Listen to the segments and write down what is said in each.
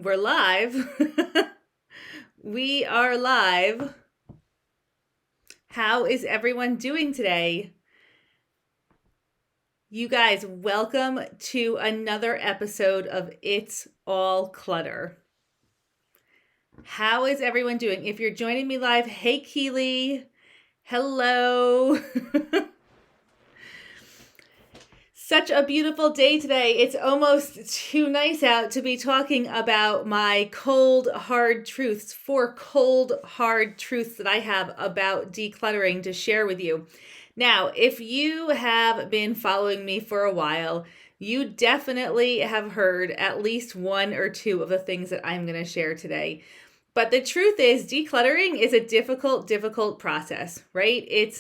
We're live. We are live. How is everyone doing today? You guys, welcome to another episode of It's All Clutter. How is everyone doing? If you're joining me live, hey Keely. Hello. Such a beautiful day today. It's almost too nice out to be talking about my cold, hard truths, 4 cold, hard truths that I have about decluttering to share with you. Now, if you have been following me for a while, you definitely have heard at least 1 or 2 of the things that I'm going to share today. But the truth is, decluttering is a difficult process, right? It's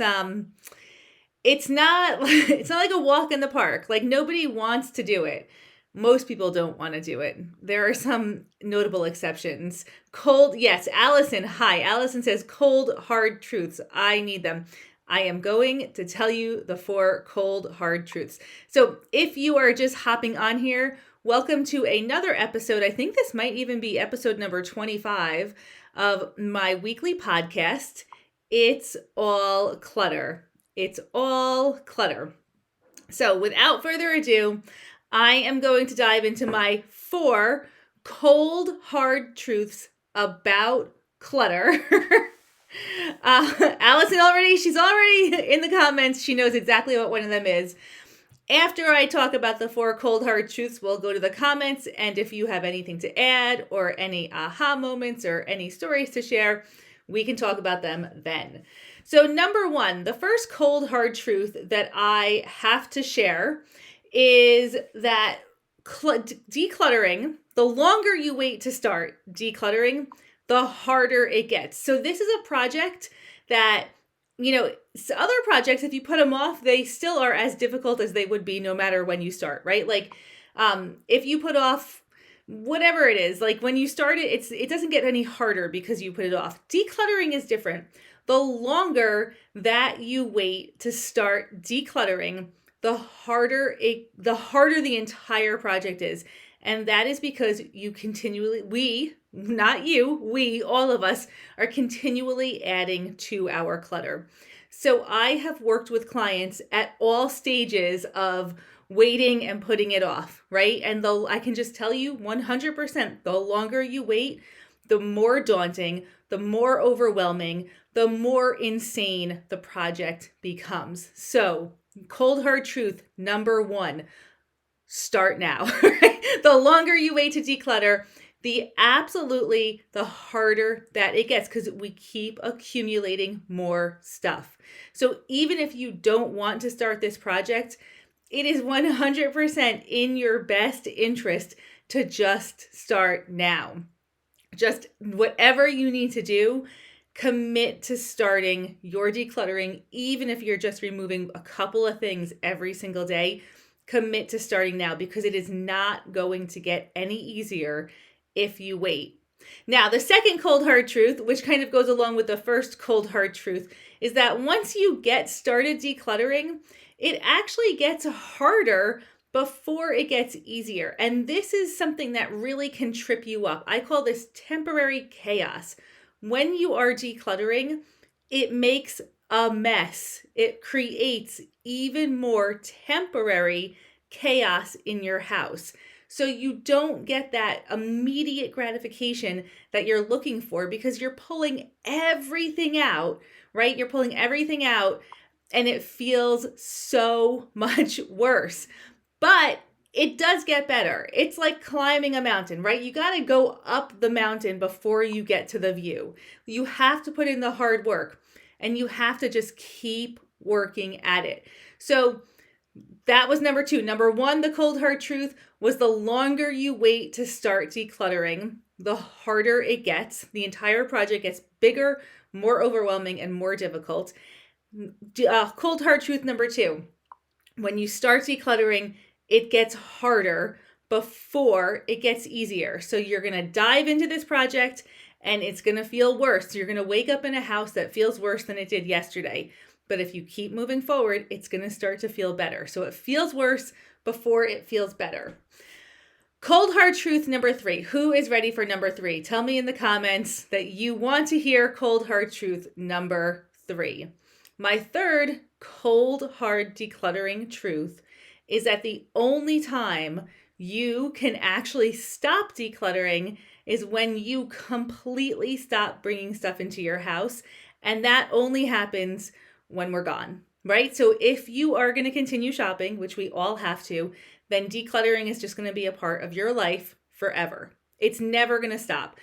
not like a walk in the park. Like, nobody wants to do it. Most people don't want to do it. There are some notable exceptions. Yes, Allison. Hi. Allison says, cold, hard truths. I need them. I am going to tell you the 4 cold, hard truths. So if you are just hopping on here, welcome to another episode. I think this might even be episode number 25 of my weekly podcast. It's All Clutter. It's all clutter. So without further ado, I am going to dive into my 4 cold, hard truths about clutter. Allison she's already in the comments. She knows exactly what one of them is. After I talk about the 4 cold, hard truths, we'll go to the comments. And if you have anything to add or any aha moments or any stories to share, we can talk about them then. So number 1, the first cold, hard truth that I have to share is that decluttering, the longer you wait to start decluttering, the harder it gets. So this is a project that, other projects, if you put them off, they still are as difficult as they would be no matter when you start, right? Like, if you put off whatever it is, like when you start it, it doesn't get any harder because you put it off. Decluttering is different. The longer that you wait to start decluttering, the harder the entire project is. And that is because we, all of us are continually adding to our clutter. So I have worked with clients at all stages of waiting and putting it off, right? And I can just tell you 100%, the longer you wait, the more daunting, the more overwhelming, the more insane the project becomes. So, cold hard truth number 1, start now. The longer you wait to declutter, the harder that it gets because we keep accumulating more stuff. So even if you don't want to start this project, it is 100% in your best interest to just start now. Just whatever you need to do, commit to starting your decluttering, even if you're just removing a couple of things every single day. Commit to starting now because it is not going to get any easier if you wait. Now, the second cold hard truth, which kind of goes along with the first cold hard truth, is that once you get started decluttering, it actually gets harder before it gets easier. And this is something that really can trip you up. I call this temporary chaos. When you are decluttering, it makes a mess. It creates even more temporary chaos in your house. So you don't get that immediate gratification that you're looking for because you're pulling everything out, right? You're pulling everything out and it feels so much worse. But it does get better. It's like climbing a mountain, right? You got to go up the mountain before you get to the view. You have to put in the hard work and you have to just keep working at it. So that was number 2. Number 1, the cold hard truth was the longer you wait to start decluttering, the harder it gets. The entire project gets bigger, more overwhelming, and more difficult. Cold hard truth number 2, when you start decluttering, it gets harder before it gets easier. So you're going to dive into this project and it's going to feel worse. You're going to wake up in a house that feels worse than it did yesterday. But if you keep moving forward, it's going to start to feel better. So it feels worse before it feels better. Cold hard truth number 3. Who is ready for number 3? Tell me in the comments that you want to hear cold hard truth number 3. My third cold hard decluttering truth is that the only time you can actually stop decluttering is when you completely stop bringing stuff into your house. And that only happens when we're gone, right? So if you are going to continue shopping, which we all have to, then decluttering is just going to be a part of your life forever. It's never going to stop.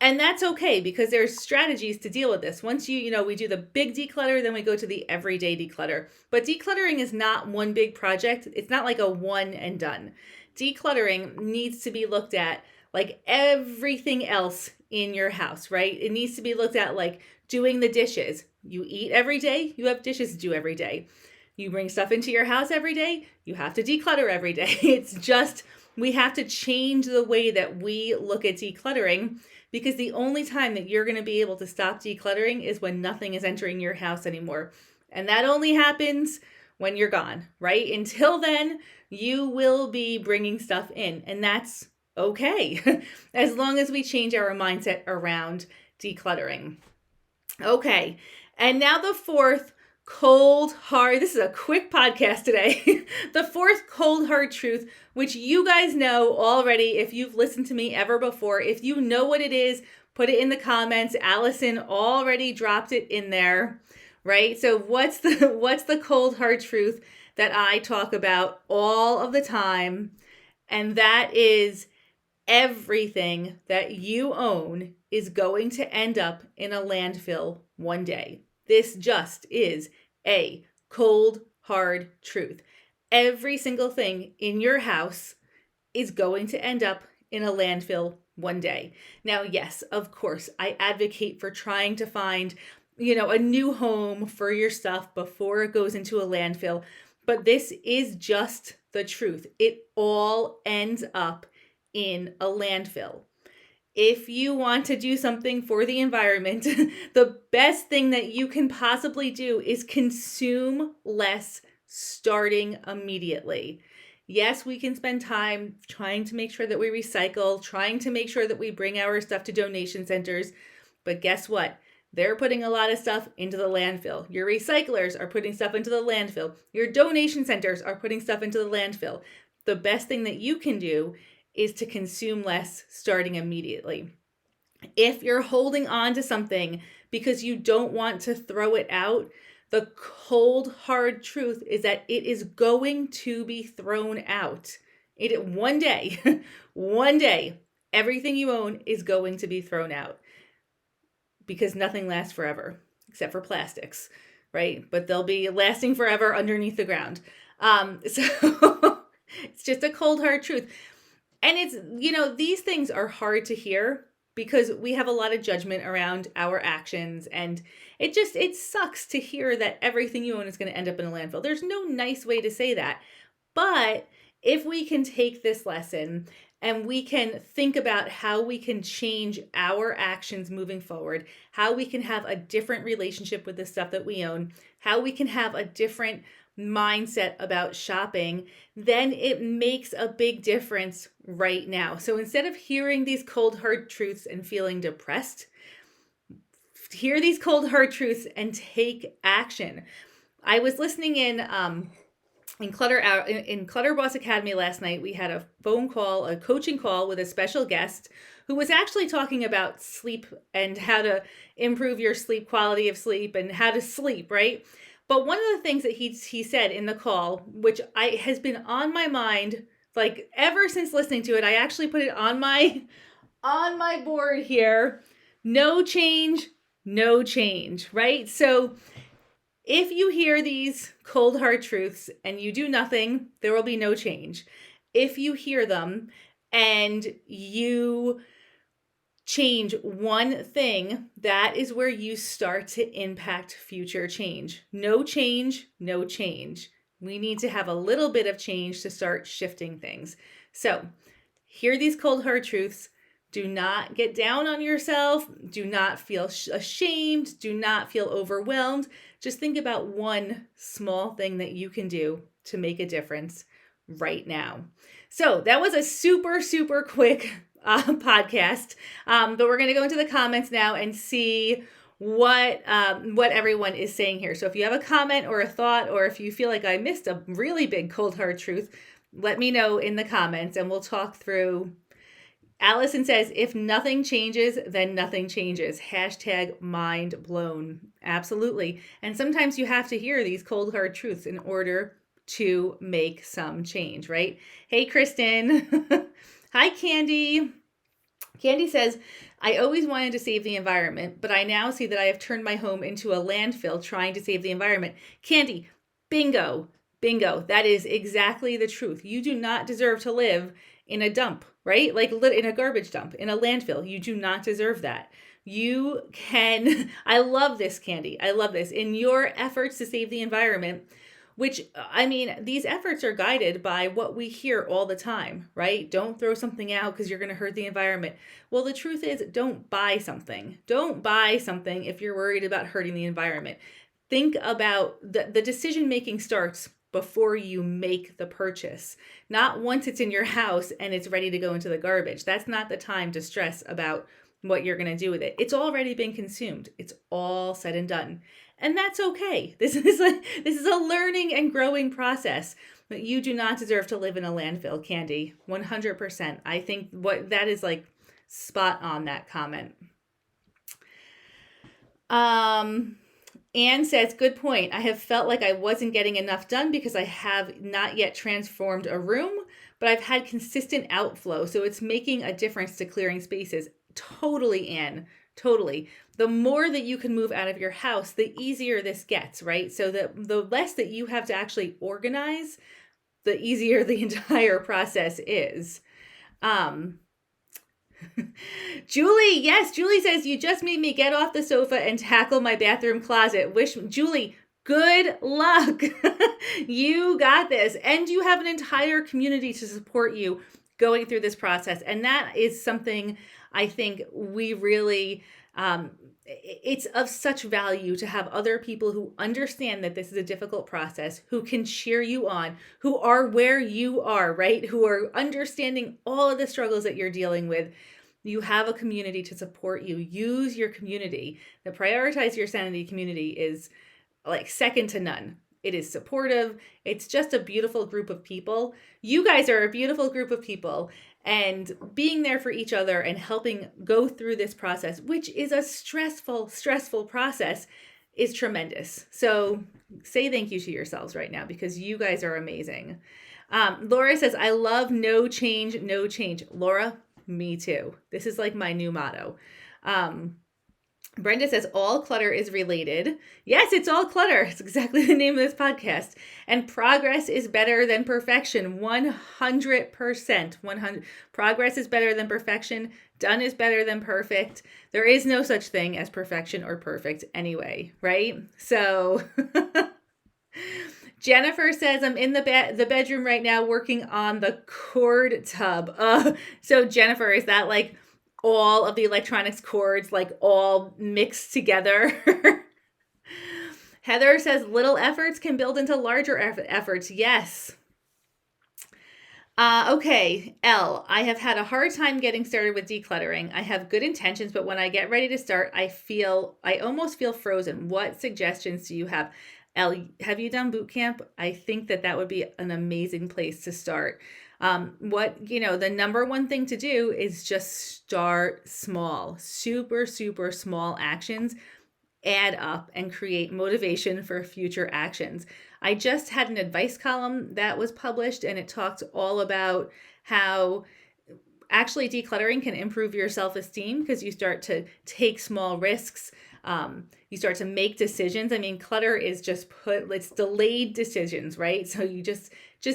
And that's okay because there's strategies to deal with this. Once we do the big declutter, then we go to the everyday declutter. But decluttering is not one big project. It's not like a one and done. Decluttering needs to be looked at like everything else in your house, right? It needs to be looked at like doing the dishes. You eat every day, you have dishes to do every day. You bring stuff into your house every day, you have to declutter every day. It's just, we have to change the way that we look at decluttering, because the only time that you're going to be able to stop decluttering is when nothing is entering your house anymore. And that only happens when you're gone, right? Until then, you will be bringing stuff in, and that's okay, as long as we change our mindset around decluttering. Okay, and now the fourth cold hard, this is a quick podcast today. The fourth cold hard truth, which you guys know already if you've listened to me ever before. If you know what it is, put it in the comments. Allison already dropped it in there, right? So what's the cold hard truth that I talk about all of the time? And that is, everything that you own is going to end up in a landfill one day. This just is a cold, hard truth. Every single thing in your house is going to end up in a landfill one day. Now, yes, of course, I advocate for trying to find, a new home for your stuff before it goes into a landfill. But this is just the truth. It all ends up in a landfill. If you want to do something for the environment, the best thing that you can possibly do is consume less starting immediately. Yes, we can spend time trying to make sure that we recycle, trying to make sure that we bring our stuff to donation centers. But guess what? They're putting a lot of stuff into the landfill. Your recyclers are putting stuff into the landfill. Your donation centers are putting stuff into the landfill. The best thing that you can do is to consume less starting immediately. If you're holding on to something because you don't want to throw it out, the cold, hard truth is that it is going to be thrown out. One day, everything you own is going to be thrown out, because nothing lasts forever except for plastics, right? But they'll be lasting forever underneath the ground. So it's just a cold, hard truth. And it's, these things are hard to hear because we have a lot of judgment around our actions. And it sucks to hear that everything you own is going to end up in a landfill. There's no nice way to say that. But if we can take this lesson and we can think about how we can change our actions moving forward, how we can have a different relationship with the stuff that we own, how we can have a different mindset about shopping, then it makes a big difference right now. So instead of hearing these cold, hard truths and feeling depressed, hear these cold, hard truths and take action. I was listening in Clutter Boss Academy last night. We had a coaching call with a special guest who was actually talking about sleep and how to improve your sleep, quality of sleep, and how to sleep, right? But one of the things that he said in the call, which has been on my mind like ever since listening to it, I actually put it on my board here. No change, right? So if you hear these cold, hard truths and you do nothing, there will be no change. If you hear them and you change one thing, that is where you start to impact future change. No change, no change. We need to have a little bit of change to start shifting things. So, hear these cold, hard truths. Do not get down on yourself. Do not feel ashamed. Do not feel overwhelmed. Just think about one small thing that you can do to make a difference right now. So that was a super, super quick podcast, but we're going to go into the comments now and see what everyone is saying here. So if you have a comment or a thought, or if you feel like I missed a really big cold hard truth, let me know in the comments and we'll talk through. Allison says, if nothing changes, then nothing changes. Hashtag mind blown. Absolutely. And sometimes you have to hear these cold hard truths in order to make some change, right? Hey, Kristen. Hi, Candy. Candy says, I always wanted to save the environment, but I now see that I have turned my home into a landfill trying to save the environment. Candy, bingo, bingo. That is exactly the truth. You do not deserve to live in a dump, right? Like in a garbage dump, in a landfill. You do not deserve that. You can, I love this, Candy. I love this. In your efforts to save the environment, which, I mean, these efforts are guided by what we hear all the time, right? Don't throw something out because you're going to hurt the environment. Well, the truth is, don't buy something. Don't buy something if you're worried about hurting the environment. Think about the decision making starts before you make the purchase, not once it's in your house and it's ready to go into the garbage. That's not the time to stress about what you're going to do with it. It's already been consumed. It's all said and done. And that's okay. This is a learning and growing process. But you do not deserve to live in a landfill, Candy. 100%. I think what that is like spot on, that comment. Anne says, good point. I have felt like I wasn't getting enough done because I have not yet transformed a room, but I've had consistent outflow. So it's making a difference to clearing spaces. Totally, Anne. Totally. The more that you can move out of your house, the easier this gets, right? So the less that you have to actually organize, the easier the entire process is. Julie, yes, Julie says, you just made me get off the sofa and tackle my bathroom closet. Julie, good luck. You got this. And you have an entire community to support you going through this process. And that is something I think we really, it's of such value to have other people who understand that this is a difficult process, who can cheer you on, who are where you are, right? Who are understanding all of the struggles that you're dealing with. You have a community to support you. Use your community. The Prioritize Your Sanity community is like second to none. It is supportive. It's just a beautiful group of people. You guys are a beautiful group of people. And being there for each other and helping go through this process, which is a stressful process, is tremendous. So say thank you to yourselves right now because you guys are amazing. Laura says, I love no change, no change. Laura, me too. This is like my new motto. Brenda says, all clutter is related. Yes, it's all clutter. It's exactly the name of this podcast. And progress is better than perfection. 100%. Progress is better than perfection. Done is better than perfect. There is no such thing as perfection or perfect anyway, right? So Jennifer says, I'm in the bedroom right now working on the cord tub. So Jennifer, is that like all of the electronics cords like all mixed together? Heather says little efforts can build into larger efforts. Yes. Okay, Elle, I have had a hard time getting started with decluttering. I have good intentions, but when I get ready to start, I almost feel frozen. What suggestions do you have? Elle, have you done boot camp? I think that would be an amazing place to start. The number one thing to do is just start small. Super, super small actions add up and create motivation for future actions. I just had an advice column that was published, and it talked all about how actually decluttering can improve your self-esteem because you start to take small risks. You start to make decisions. I mean, clutter is it's delayed decisions, right? So you just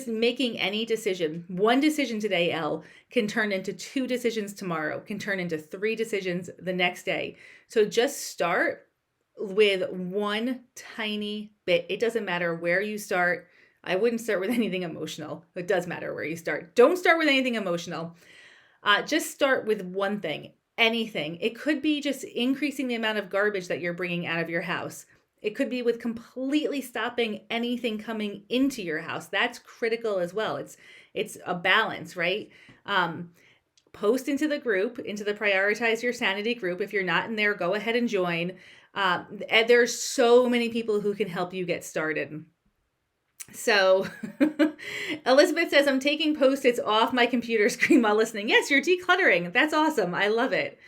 making any decision, one decision today, Elle, can turn into 2 decisions tomorrow, can turn into 3 decisions the next day. So just start with one tiny bit. It doesn't matter where you start. I wouldn't start with anything emotional. It does matter where you start. Don't start with anything emotional. Just start with one thing. Anything. It could be just increasing the amount of garbage that you're bringing out of your house. It could be with completely stopping anything coming into your house. That's critical as well. It's a balance, right? Post into the group, into the Prioritize Your Sanity group. If you're not in there, go ahead and join. And there's so many people who can help you get started. So Elizabeth says, I'm taking Post-its off my computer screen while listening. Yes, you're decluttering. That's awesome. I love it.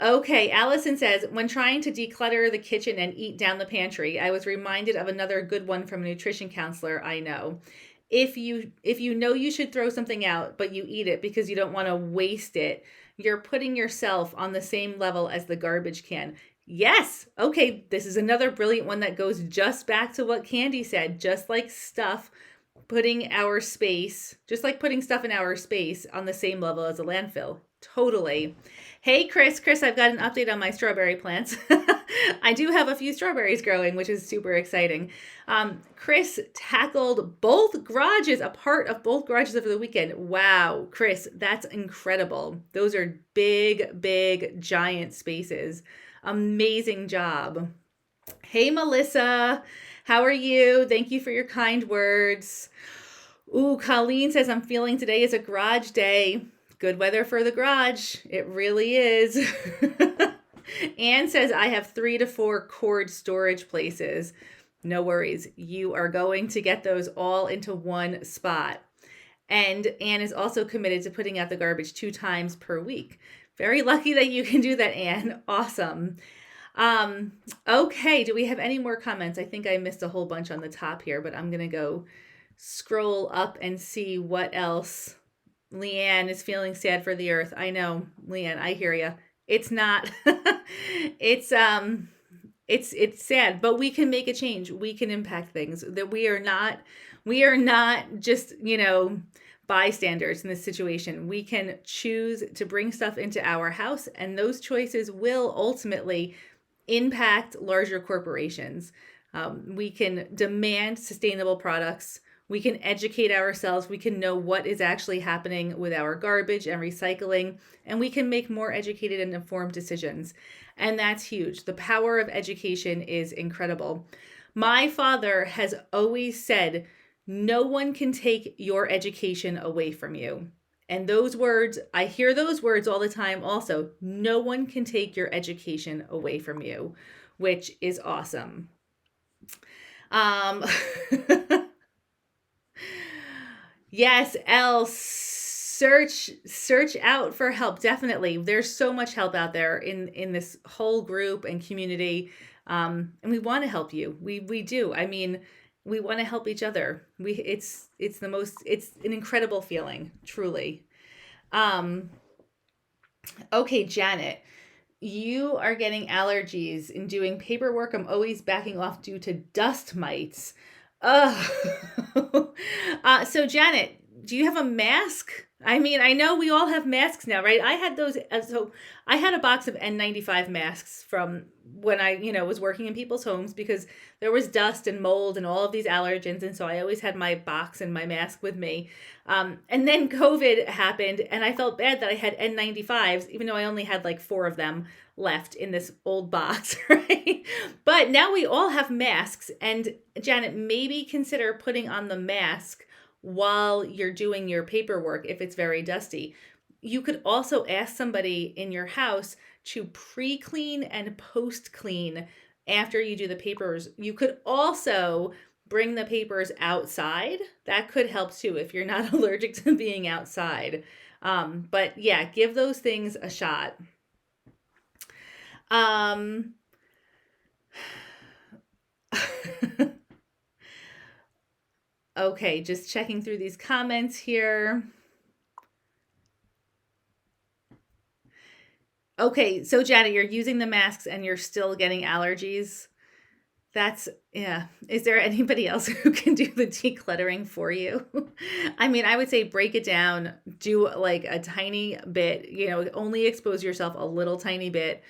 Okay, Allison says, when trying to declutter the kitchen and eat down the pantry, I was reminded of another good one from a nutrition counselor I know. If you know you should throw something out, but you eat it because you don't want to waste it, you're putting yourself on the same level as the garbage can. Yes. Okay, this is another brilliant one that goes just back to what Candy said, just like stuff putting our space, just like putting stuff in our space on the same level as a landfill. Totally. Hey, Chris, I've got an update on my strawberry plants. I do have a few strawberries growing, which is super exciting. Chris tackled both garages, a part of both garages over the weekend. Wow, Chris, that's incredible. Those are big, giant spaces. Amazing job. Hey, Melissa, how are you? Thank you for your kind words. Ooh, Colleen says, I'm feeling today is a garage day. Good weather for the garage. It really is. Anne says, I have 3 to 4 cord storage places. No worries. You are going to get those all into one spot. And Anne is also committed to putting out the garbage 2 times per week. Very lucky that you can do that, Anne. Awesome. Okay. Do we have any more comments? I think I missed a whole bunch on the top here, but I'm going to go scroll up and see what else. Leanne is feeling sad for the earth. I know, Leanne, I hear you. It's not, it's sad, but we can make a change. We can impact things. That we are not just, bystanders in this situation. We can choose to bring stuff into our house, and those choices will ultimately impact larger corporations. We can demand sustainable products. We can educate ourselves. We can know what is actually happening with our garbage and recycling, and we can make more educated and informed decisions. And that's huge. The power of education is incredible. My father has always said, no one can take your education away from you. And those words, I hear those words all the time also. No one can take your education away from you, which is awesome. Yes, Elle, search out for help. Definitely. There's so much help out there in this whole group and community. And we want to help you. We do. I mean, we want to help each other. It's an incredible feeling, truly. Okay, Janet, you are getting allergies in doing paperwork. I'm always backing off due to dust mites. So Janet, do you have a mask? I mean, I know we all have masks now, right? I had those. So I had a box of N95 masks from when I, was working in people's homes because there was dust and mold and all of these allergens. And so I always had my box and my mask with me. And then COVID happened and I felt bad that I had N95s, even though I only had like 4 of them left in this old box, right? But now we all have masks. And Janet, maybe consider putting on the mask while you're doing your paperwork if it's very dusty. You could also ask somebody in your house to pre-clean and post-clean after you do the papers. You could also bring the papers outside. That could help too if you're not allergic to being outside. But yeah, give those things a shot. Okay, just checking through these comments here. Okay, so Janet, you're using the masks and you're still getting allergies. Yeah. Is there anybody else who can do the decluttering for you? I mean, I would say break it down, do like a tiny bit, only expose yourself a little tiny bit.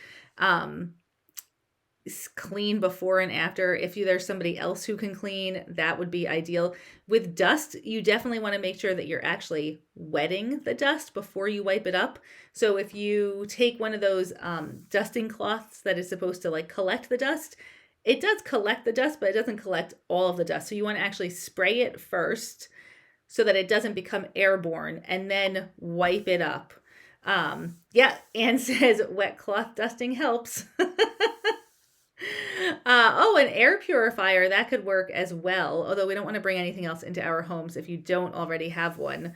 clean before and after. If there's somebody else who can clean, that would be ideal. With dust, you definitely want to make sure that you're actually wetting the dust before you wipe it up. So if you take one of those dusting cloths that is supposed to like collect the dust, it does collect the dust, but it doesn't collect all of the dust. So you want to actually spray it first so that it doesn't become airborne, and then wipe it up. Yeah, Anne says wet cloth dusting helps. An air purifier, that could work as well, although we don't want to bring anything else into our homes if you don't already have one.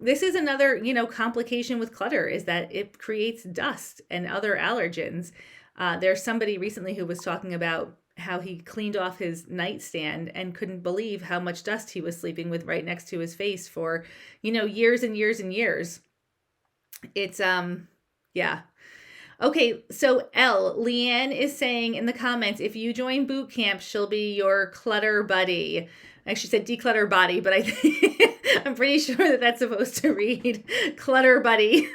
This is another, complication with clutter, is that it creates dust and other allergens. There's somebody recently who was talking about how he cleaned off his nightstand and couldn't believe how much dust he was sleeping with right next to his face for, years and years and years. It's, yeah. Okay, so Leanne is saying in the comments, if you join boot camp, she'll be your clutter buddy. I actually said declutter body, but I'm pretty sure that that's supposed to read clutter buddy.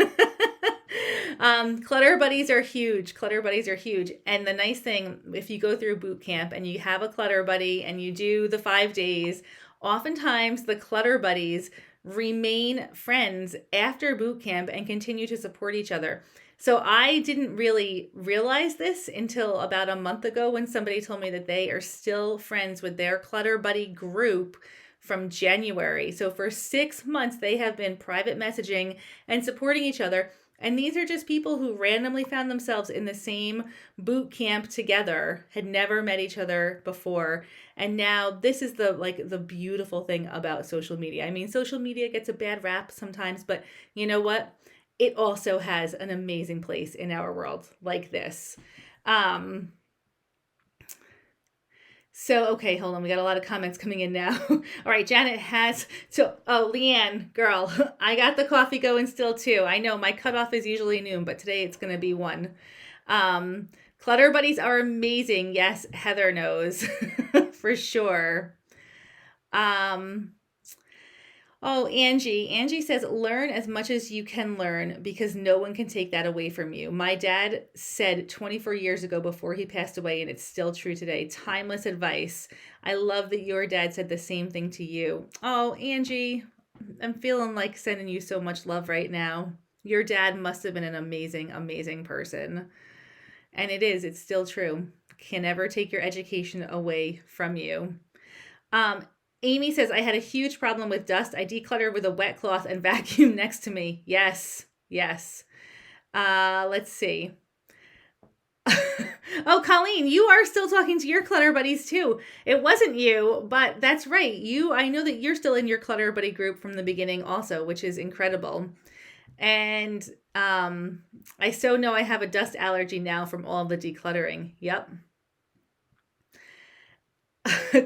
Clutter buddies are huge. Clutter buddies are huge. And the nice thing, if you go through boot camp and you have a clutter buddy and you do the 5 days, oftentimes the clutter buddies remain friends after boot camp and continue to support each other. So I didn't really realize this until about a month ago when somebody told me that they are still friends with their clutter buddy group from January. So for 6 months, they have been private messaging and supporting each other. And these are just people who randomly found themselves in the same boot camp together, had never met each other before. And now this is the beautiful thing about social media. I mean, social media gets a bad rap sometimes, but you know what? It also has an amazing place in our world like this. Okay, hold on. We got a lot of comments coming in now. All right, Janet has, Leanne, girl, I got the coffee going still too. I know my cutoff is usually noon, but today it's going to be 1. Clutter buddies are amazing. Yes, Heather knows for sure. Angie says, learn as much as you can learn because no one can take that away from you. My dad said 24 years ago before he passed away, and it's still true today. Timeless advice. I love that your dad said the same thing to you. Oh, Angie, I'm feeling like sending you so much love right now. Your dad must have been an amazing, amazing person. And it's still true. Can never take your education away from you. Amy says, I had a huge problem with dust. I declutter with a wet cloth and vacuum next to me. Yes. Let's see. Oh, Colleen, you are still talking to your clutter buddies too. It wasn't you, but that's right. I know that you're still in your clutter buddy group from the beginning also, which is incredible. And I so know I have a dust allergy now from all the decluttering. Yep.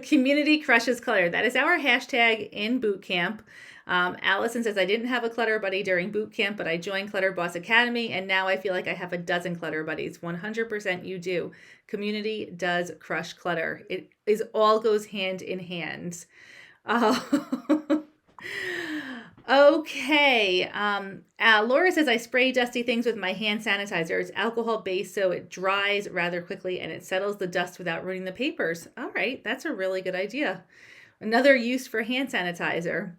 Community crushes clutter. That is our hashtag in boot camp. Allison says, I didn't have a clutter buddy during boot camp, but I joined Clutter Boss Academy, and now I feel like I have a dozen clutter buddies. 100% you do. Community does crush clutter. It all goes hand in hand. Okay. Laura says, I spray dusty things with my hand sanitizer. It's alcohol-based, so it dries rather quickly and it settles the dust without ruining the papers. All right. That's a really good idea. Another use for hand sanitizer.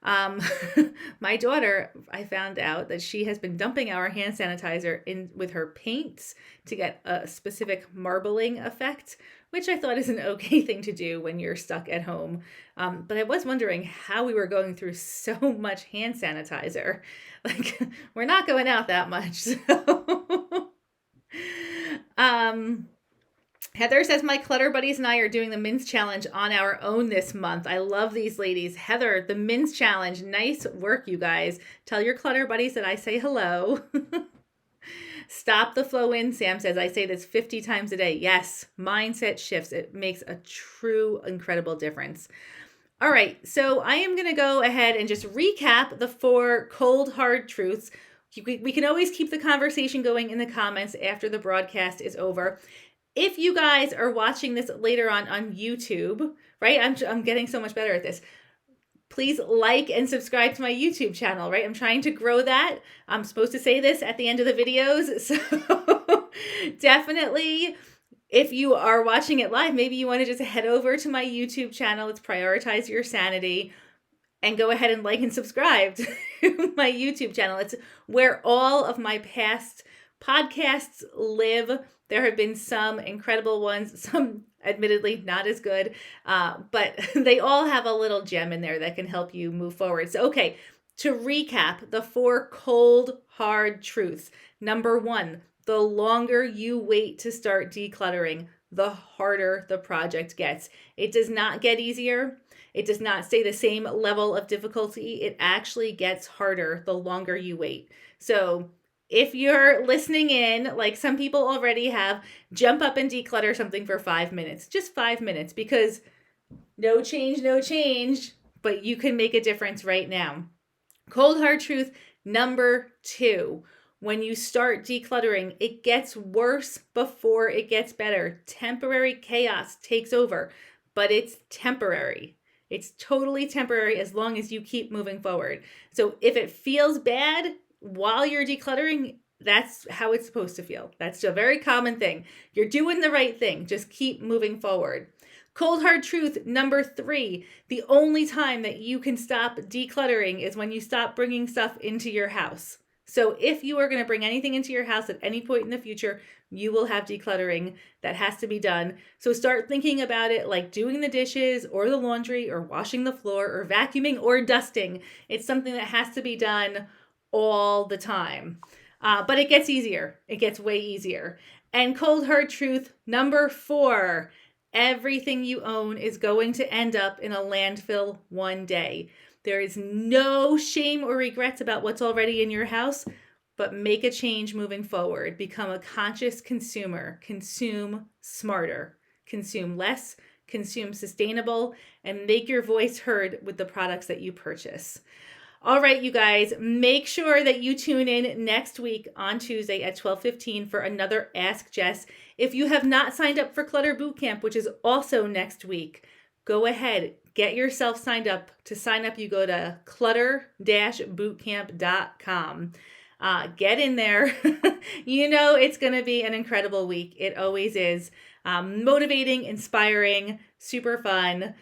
My daughter, I found out that she has been dumping our hand sanitizer in with her paints to get a specific marbling effect, which I thought is an okay thing to do when you're stuck at home. But I was wondering how we were going through so much hand sanitizer. Like, we're not going out that much. So. Heather says, my clutter buddies and I are doing the Mince Challenge on our own this month. I love these ladies. Heather, the Mince Challenge. Nice work, you guys. Tell your clutter buddies that I say hello. Stop the flow in, Sam says. I say this 50 times a day. Yes, mindset shifts. It makes a true, incredible difference. All right, so I am going to go ahead and just recap the 4 cold, hard truths. We can always keep the conversation going in the comments after the broadcast is over. If you guys are watching this later on YouTube, right? I'm getting so much better at this. Please like and subscribe to my YouTube channel, right? I'm trying to grow that. I'm supposed to say this at the end of the videos. So definitely If you are watching it live, maybe you want to just head over to my YouTube channel. It's Prioritize Your Sanity, and go ahead and like and subscribe to my YouTube channel. It's where all of my past podcasts live. There have been some incredible ones, some admittedly not as good, but they all have a little gem in there that can help you move forward. So, okay, to recap the 4 cold, hard truths. Number 1, the longer you wait to start decluttering, the harder the project gets. It does not get easier. It does not stay the same level of difficulty. It actually gets harder the longer you wait. So if you're listening in, like some people already have, jump up and declutter something for 5 minutes. Just 5 minutes, because no change, but you can make a difference right now. Cold hard truth number 2. When you start decluttering, it gets worse before it gets better. Temporary chaos takes over, but it's temporary. It's totally temporary as long as you keep moving forward. So if it feels bad while you're decluttering, that's how it's supposed to feel. That's a very common thing. You're doing the right thing. Just keep moving forward. Cold hard truth number 3. The only time that you can stop decluttering is when you stop bringing stuff into your house. So if you are going to bring anything into your house at any point in the future, you will have decluttering that has to be done. So start thinking about it like doing the dishes or the laundry or washing the floor or vacuuming or dusting. It's something that has to be done all the time. But it gets easier. It gets way easier. And cold hard truth number 4. Everything you own is going to end up in a landfill one day. There is no shame or regrets about what's already in your house, but make a change moving forward. Become a conscious consumer. Consume smarter. Consume less. Consume sustainable. And make your voice heard with the products that you purchase. All right, you guys, make sure that you tune in next week on Tuesday at 12:15 for another Ask Jess. If you have not signed up for Clutter Bootcamp, which is also next week, go ahead, get yourself signed up. To sign up, you go to clutter-bootcamp.com. Get in there. You know it's going to be an incredible week. It always is. Motivating, inspiring, super fun.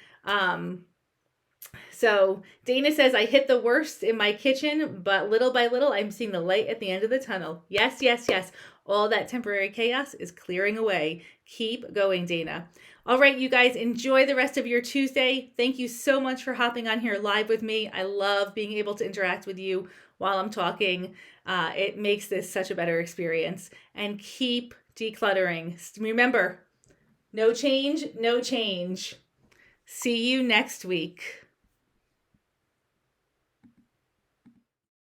So Dana says, I hit the worst in my kitchen, but little by little, I'm seeing the light at the end of the tunnel. Yes, yes, yes. All that temporary chaos is clearing away. Keep going, Dana. All right, you guys, enjoy the rest of your Tuesday. Thank you so much for hopping on here live with me. I love being able to interact with you while I'm talking. It makes this such a better experience. And keep decluttering. Remember, no change, no change. See you next week.